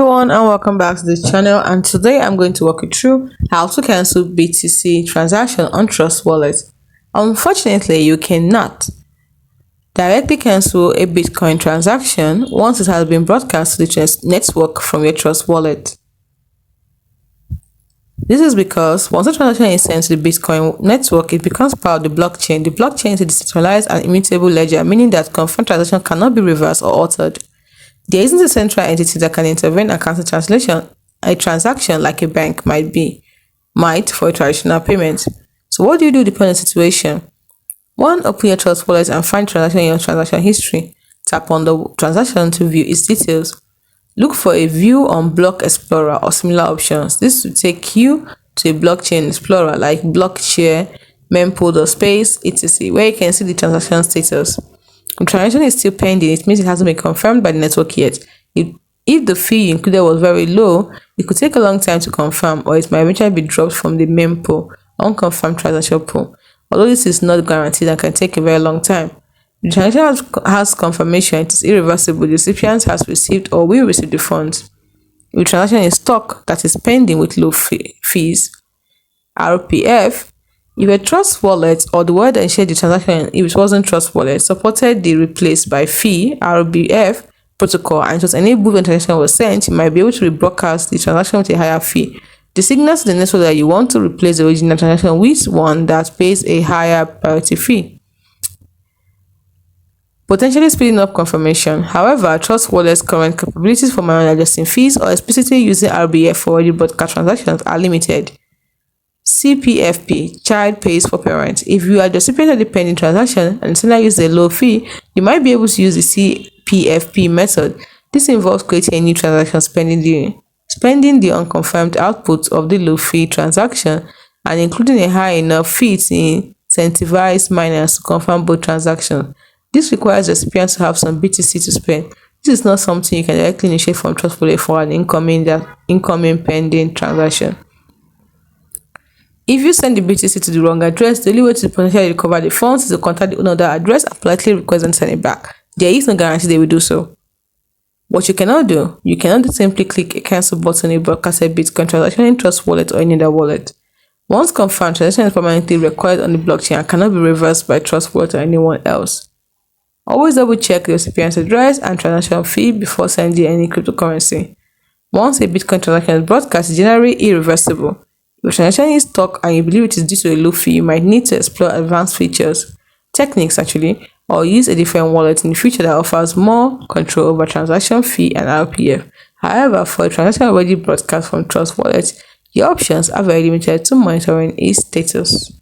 everyone and welcome back to the channel, and today I'm going to walk you through how to cancel BTC transaction on Trust Wallet. Unfortunately, you cannot directly cancel a Bitcoin transaction once it has been broadcast to the network from your Trust Wallet. This is because once a transaction is sent to the Bitcoin network, it becomes part of the blockchain. The blockchain is a decentralized and immutable ledger, meaning that confirmed transaction cannot be reversed or altered. There isn't a central entity that can intervene and cancel a transaction like a bank might for a traditional payment. So what do you do depending on the situation? 1. Open your Trust Wallet and find transaction in your transaction history. Tap on the transaction to view its details. Look for a view on Block Explorer or similar options. This will take you to a blockchain explorer like Blockshare, Mempool, Space, etc., where you can see the transaction status. The transaction is still pending. It means it hasn't been confirmed by the network yet. If the fee you included was very low, it could take a long time to confirm, or it might eventually be dropped from the main pool, unconfirmed transaction pool. Although this is not guaranteed and can take a very long time. The transaction has confirmation, it is irreversible. The recipient has received or will receive the funds. If the transaction is stuck, that is pending with low fees. RPF. If a Trust Wallet or the wallet that shared the transaction, if it wasn't Trust Wallet, supported the replaced by fee RBF protocol and it was enabled when the transaction was sent, you might be able to rebroadcast the transaction with a higher fee. The signal to the network that you want to replace the original transaction with one that pays a higher priority fee, potentially speeding up confirmation. However, Trust Wallet's current capabilities for manually adjusting fees or explicitly using RBF for already broadcast transactions are limited. CPFP, child pays for parent. If you are the recipient of the pending transaction and sender uses a low fee, you might be able to use the CPFP method. This involves creating a new transaction spending the unconfirmed output of the low fee transaction and including a high enough fee to incentivize miners to confirm both transactions. This requires the recipient to have some BTC to spend. This is not something you can directly initiate from Trust Wallet for an incoming pending transaction. If you send the BTC to the wrong address, the only way to potentially recover the funds is to contact the owner of that address and politely request them to send it back. There is no guarantee they will do so. What you cannot do, you cannot simply click a cancel button in a broadcasted Bitcoin transaction in Trust Wallet or any other wallet. Once confirmed, transaction is permanently recorded on the blockchain and cannot be reversed by Trust Wallet or anyone else. Always double check the recipient's address and transaction fee before sending any cryptocurrency. Once a Bitcoin transaction is broadcast, it's generally irreversible. If a transaction is stuck and you believe it is due to a low fee, you might need to explore advanced techniques, or use a different wallet in the future that offers more control over transaction fee and RPF. However, for a transaction already broadcast from Trust Wallet, your options are very limited to monitoring its status.